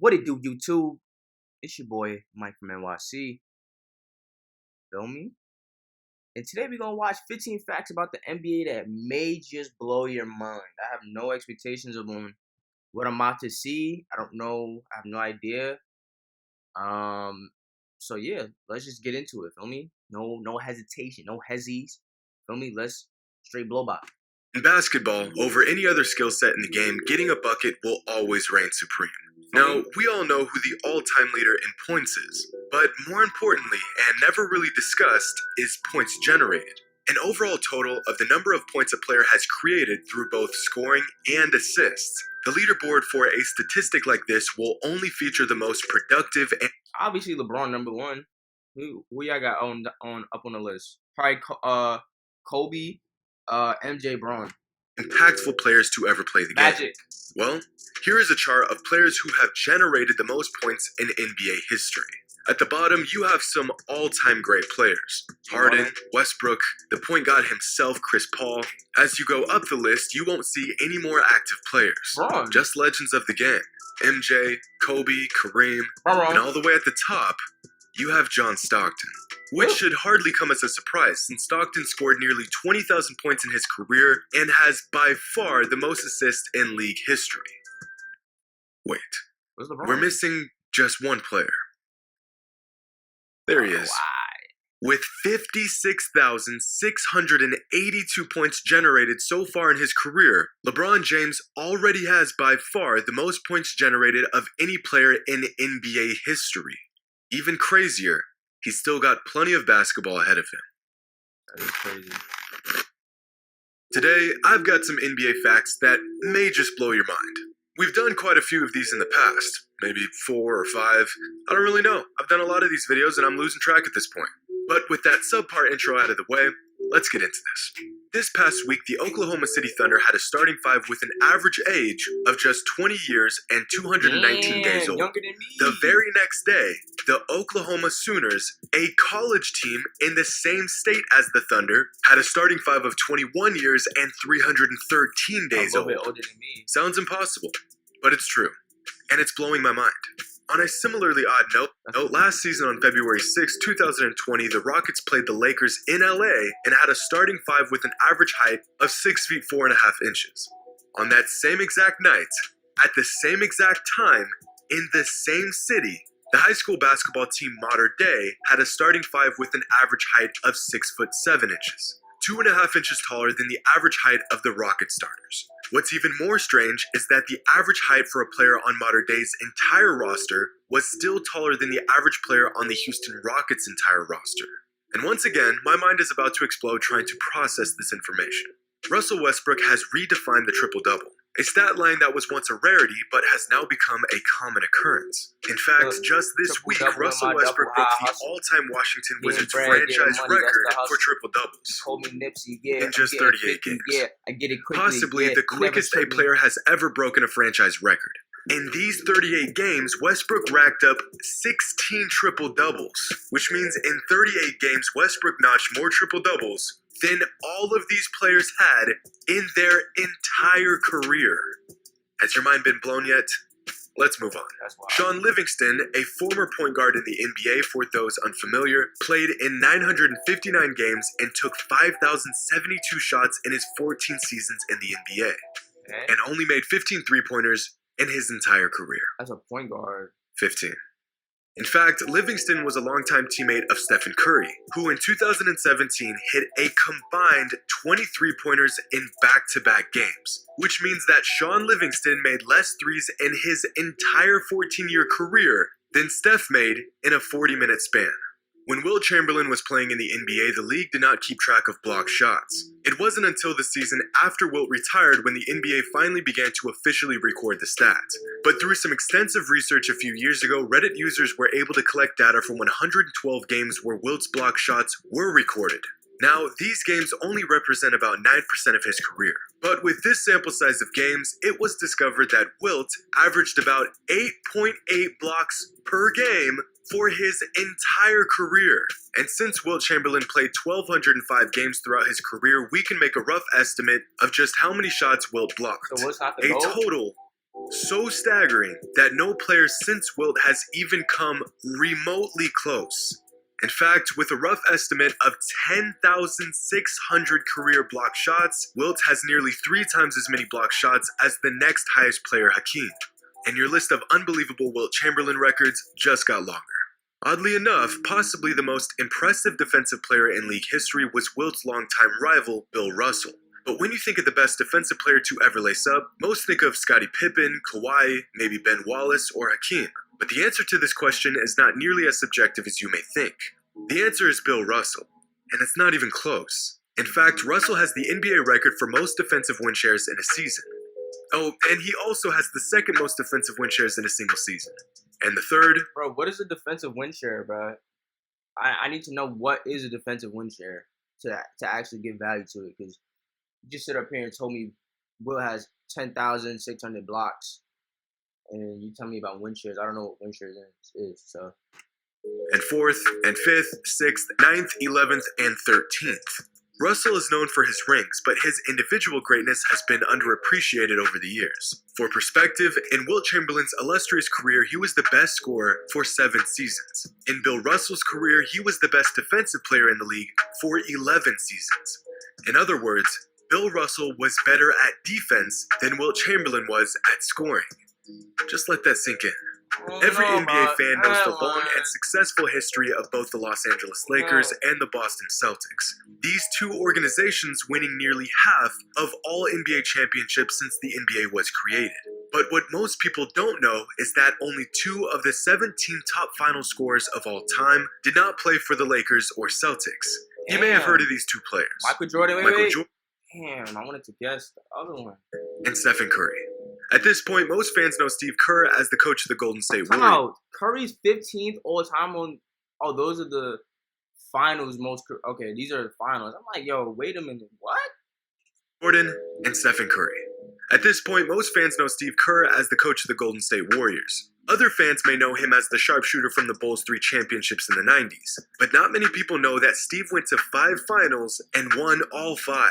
What it do, YouTube? It's your boy Mike from NYC. Feel me? And today we're gonna watch 15 facts about the NBA that may just blow your mind. I have no expectations of what I'm about to see. I don't know. I have no idea. So yeah, let's just get into it. Feel me? No hesitation, no hezzies. Feel me? Let's straight blow by. In basketball, over any other skill set in the game, getting a bucket will always reign supreme. Now, we all know who the all-time leader in points is, but more importantly, and never really discussed, is points generated. An overall total of the number of points a player has created through both scoring and assists. The leaderboard for a statistic like this will only feature the most productive and Obviously LeBron number one. Who y'all got on up on the list? Probably Kobe, MJ, Braun. impactful players to ever play the game. Magic. Well, here is a chart of players who have generated the most points in NBA history. At the bottom, you have some all-time great players. Harden, Westbrook, the point guard himself, Chris Paul. As you go up the list, you won't see any more active players. Braun. Just legends of the game. MJ, Kobe, Kareem, and all the way at the top, you have John Stockton. Which should hardly come as a surprise, since Stockton scored nearly 20,000 points in his career and has by far the most assists in league history. Wait, we're missing just one player. There he is. With 56,682 points generated so far in his career, LeBron James already has by far the most points generated of any player in NBA history. Even crazier, he's still got plenty of basketball ahead of him. That is crazy. Today, I've got some NBA facts that may just blow your mind. We've done quite a few of these in the past, maybe 4 or 5. I don't really know. I've done a lot of these videos and I'm losing track at this point. But with that subpar intro out of the way, let's get into this. This past week, the Oklahoma City Thunder had a starting five with an average age of just 20 years and 219 days old. Younger than me. The very next day, the Oklahoma Sooners, a college team in the same state as the Thunder, had a starting five of 21 years and 313 days old. A little bit older than me. Sounds impossible, but it's true. And it's blowing my mind. On a similarly odd note, last season on February 6, 2020, the Rockets played the Lakers in LA and had a starting five with an average height of 6 feet 4.5 inches. On that same exact night, at the same exact time, in the same city, the high school basketball team Mater Dei had a starting five with an average height of 6 foot 7 inches, 2.5 inches taller than the average height of the Rocket starters. What's even more strange is that the average height for a player on Mater Dei's entire roster was still taller than the average player on the Houston Rockets' entire roster. And once again, my mind is about to explode trying to process this information. Russell Westbrook has redefined the triple-double, a stat line that was once a rarity but has now become a common occurrence. In fact, just this week, Russell Westbrook broke the all-time Washington Wizards franchise record for triple-doubles in just 38 games. I get it quickly. Possibly the quickest a player has ever broken a franchise record. In these 38 games, Westbrook racked up 16 triple-doubles, which means in 38 games, Westbrook notched more triple-doubles than all of these players had in their entire career. Has your mind been blown yet? Let's move on. Sean Livingston, a former point guard in the NBA for those unfamiliar, played in 959 games and took 5,072 shots in his 14 seasons in the NBA, and only made 15 three-pointers in his entire career. As a point guard. 15. In fact, Livingston was a longtime teammate of Stephen Curry, who in 2017 hit a combined 20 three-pointers in back-to-back games, which means that Sean Livingston made less threes in his entire 14-year career than Steph made in a 40-minute span. When Wilt Chamberlain was playing in the NBA, the league did not keep track of blocked shots. It wasn't until the season after Wilt retired when the NBA finally began to officially record the stats. But through some extensive research a few years ago, Reddit users were able to collect data from 112 games where Wilt's blocked shots were recorded. Now, these games only represent about 9% of his career. But with this sample size of games, it was discovered that Wilt averaged about 8.8 blocks per game for his entire career. And since Wilt Chamberlain played 1,205 games throughout his career, we can make a rough estimate of just how many shots Wilt blocked. So what's not the A goal? total So staggering that no player since Wilt has even come remotely close. In fact, with a rough estimate of 10,600 career block shots, Wilt has nearly 3 times as many block shots as the next highest player, Hakeem. And your list of unbelievable Wilt Chamberlain records just got longer. Oddly enough, possibly the most impressive defensive player in league history was Wilt's longtime rival, Bill Russell. But when you think of the best defensive player to ever lace up, most think of Scottie Pippen, Kawhi, maybe Ben Wallace, or Hakeem. But the answer to this question is not nearly as subjective as you may think. The answer is Bill Russell, and it's not even close. In fact, Russell has the NBA record for most defensive win shares in a season. Oh, and he also has the second most defensive win shares in a single season. And the third... Bro, what is a defensive win share, bro? I need to know what is a defensive win share to actually give value to it, because you just sit up here and told me Will has 10,600 blocks, and you tell me about win shares. I don't know what win shares is, so... And 4th, and 5th, 6th, 9th, 11th, and 13th. Russell is known for his rings, but his individual greatness has been underappreciated over the years. For perspective, in Wilt Chamberlain's illustrious career, he was the best scorer for 7 seasons. In Bill Russell's career, he was the best defensive player in the league for 11 seasons. In other words, Bill Russell was better at defense than Wilt Chamberlain was at scoring. Just let that sink in. Every NBA fan knows the long and successful history of both the Los Angeles Lakers and the Boston Celtics. These two organizations winning nearly half of all NBA championships since the NBA was created. But what most people don't know is that only 2 of the 17 top final scorers of all time did not play for the Lakers or Celtics. You may have heard of these 2 players. Michael Jordan, Jordan. Damn, I wanted to guess the other one. And Stephen Curry. At this point, most fans know Steve Kerr as the coach of the Golden State Warriors. Oh, Curry's 15th all time on. Oh, those are the finals most. Okay, these are the finals. I'm like, yo, wait a minute, what? Jordan and Stephen Curry. At this point, most fans know Steve Kerr as the coach of the Golden State Warriors. Other fans may know him as the sharpshooter from the Bulls' 3 championships in the 90s. But not many people know that Steve went to 5 finals and won all 5.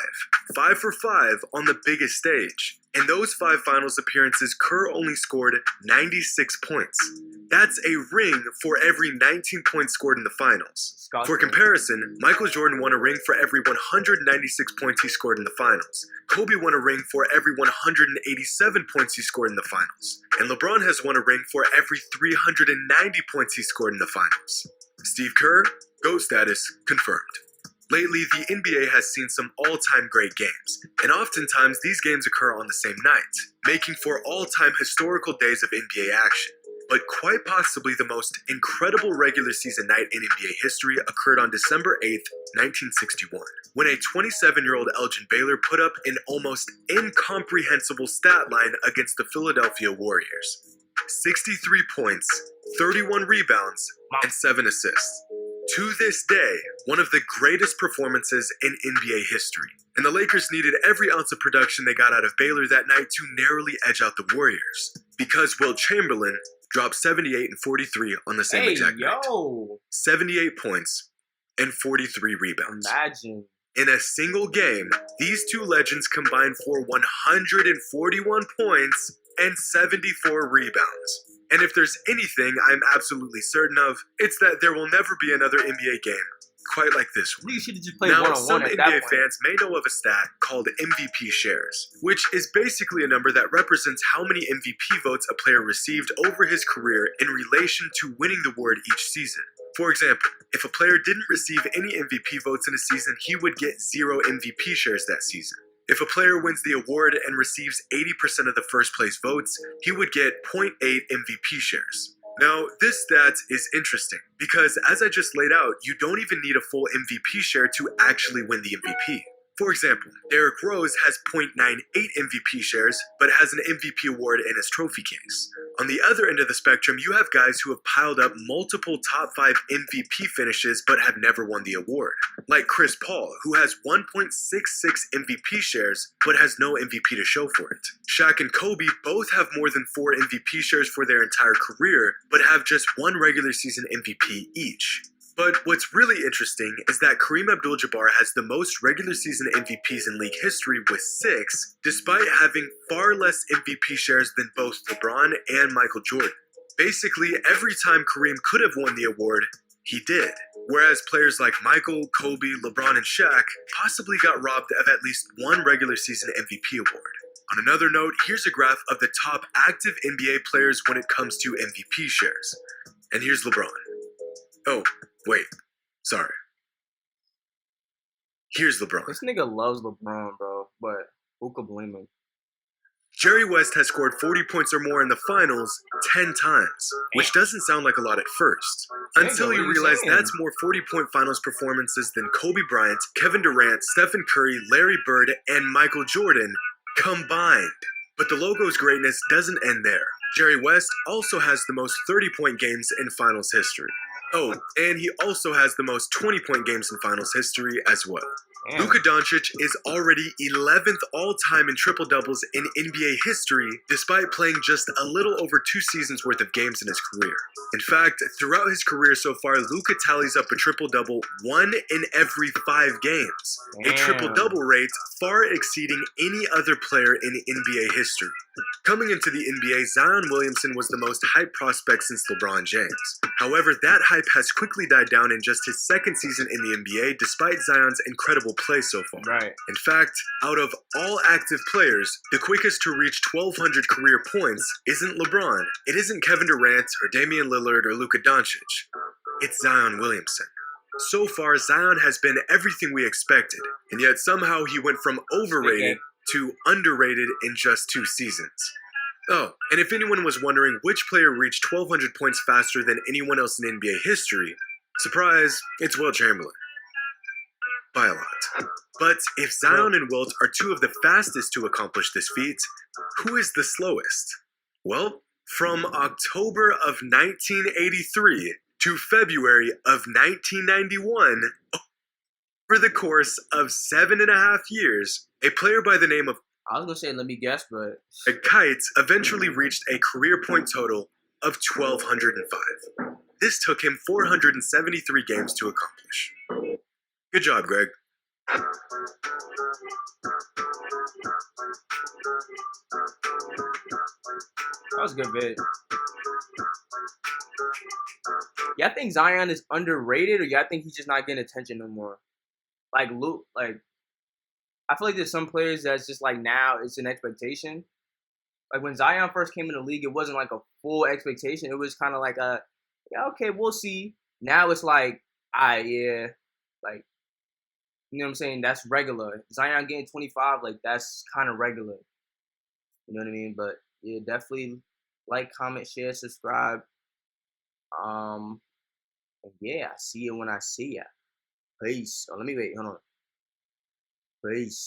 5 for 5 on the biggest stage. In those 5 finals appearances, Kerr only scored 96 points. That's a ring for every 19 points scored in the finals. For comparison, Michael Jordan won a ring for every 196 points he scored in the finals. Kobe won a ring for every 187 points he scored in the finals. And LeBron has won a ring for every 390 points he scored in the finals. Steve Kerr, GOAT status confirmed. Lately, the NBA has seen some all-time great games, and oftentimes these games occur on the same night, making for all-time historical days of NBA action. But quite possibly the most incredible regular season night in NBA history occurred on December 8th, 1961, when a 27-year-old Elgin Baylor put up an almost incomprehensible stat line against the Philadelphia Warriors. 63 points, 31 rebounds, and 7 assists. To this day, one of the greatest performances in NBA history. And the Lakers needed every ounce of production they got out of Baylor that night to narrowly edge out the Warriors, because Wilt Chamberlain dropped 78 and 43 on the same exact night. 78 points and 43 rebounds. Imagine. In a single game, these 2 legends combined for 141 points and 74 rebounds. And if there's anything I'm absolutely certain of, it's that there will never be another NBA game quite like this one. You should have just played now, one-on-one some at NBA that point. fans may know of a stat called MVP shares, which is basically a number that represents how many MVP votes a player received over his career in relation to winning the award each season. For example, if a player didn't receive any MVP votes in a season, he would get 0 MVP shares that season. If a player wins the award and receives 80% of the first place votes, he would get 0.8 MVP shares. Now, this stat is interesting because, as I just laid out, you don't even need a full MVP share to actually win the MVP. For example, Derrick Rose has 0.98 MVP shares, but has an MVP award in his trophy case. On the other end of the spectrum, you have guys who have piled up multiple top 5 MVP finishes but have never won the award. Like Chris Paul, who has 1.66 MVP shares but has no MVP to show for it. Shaq and Kobe both have more than 4 MVP shares for their entire career but have just 1 regular season MVP each. But what's really interesting is that Kareem Abdul-Jabbar has the most regular season MVPs in league history with 6, despite having far less MVP shares than both LeBron and Michael Jordan. Basically, every time Kareem could have won the award, he did. Whereas players like Michael, Kobe, LeBron, and Shaq possibly got robbed of at least one regular season MVP award. On another note, here's a graph of the top active NBA players when it comes to MVP shares. And here's LeBron. Oh, wait. Sorry. Here's LeBron. This nigga loves LeBron, bro. But who could blame him? Jerry West has scored 40 points or more in the finals 10 times, which doesn't sound like a lot at first, until you realize that's more 40-point finals performances than Kobe Bryant, Kevin Durant, Stephen Curry, Larry Bird, and Michael Jordan combined. But the logo's greatness doesn't end there. Jerry West also has the most 30-point games in finals history. Oh, and he also has the most 20-point games in finals history as well. Luka Doncic is already 11th all-time in triple-doubles in NBA history, despite playing just a little over 2 seasons worth of games in his career. In fact, throughout his career so far, Luka tallies up a triple-double 1 in every 5 games, a triple-double rate far exceeding any other player in NBA history. Coming into the NBA, Zion Williamson was the most hyped prospect since LeBron James. However, that hype has quickly died down in just his second season in the NBA, despite Zion's incredible play so far. Right. In fact, out of all active players, the quickest to reach 1,200 career points isn't LeBron, it isn't Kevin Durant or Damian Lillard or Luka Doncic. It's Zion Williamson. So far, Zion has been everything we expected, and yet somehow he went from overrated to underrated in just 2 seasons. Oh, and if anyone was wondering which player reached 1,200 points faster than anyone else in NBA history, surprise, it's Wilt Chamberlain. By a lot. But if Zion and Wilt are 2 of the fastest to accomplish this feat, who is the slowest? Well, from October of 1983 to February of 1991, over the course of 7.5 years, a player by the name of I was gonna say, let me guess, but Kite eventually reached a career point total of 1,205. This took him 473 games to accomplish. Good job, Greg. that was a good bit. Y'all think Zion is underrated, or y'all think he's just not getting attention no more? Like Luke, like I feel like there's some players that's just like now it's an expectation. Like when Zion first came in the league, it wasn't like a full expectation. It was kind of like a, yeah, okay, we'll see. Now it's like, yeah, like, you know what I'm saying? That's regular. Zion getting 25, like that's kind of regular. You know what I mean? But yeah, definitely like, comment, share, subscribe. And yeah, I see you when I see ya. Peace. Oh, let me wait. Hold on. Peace.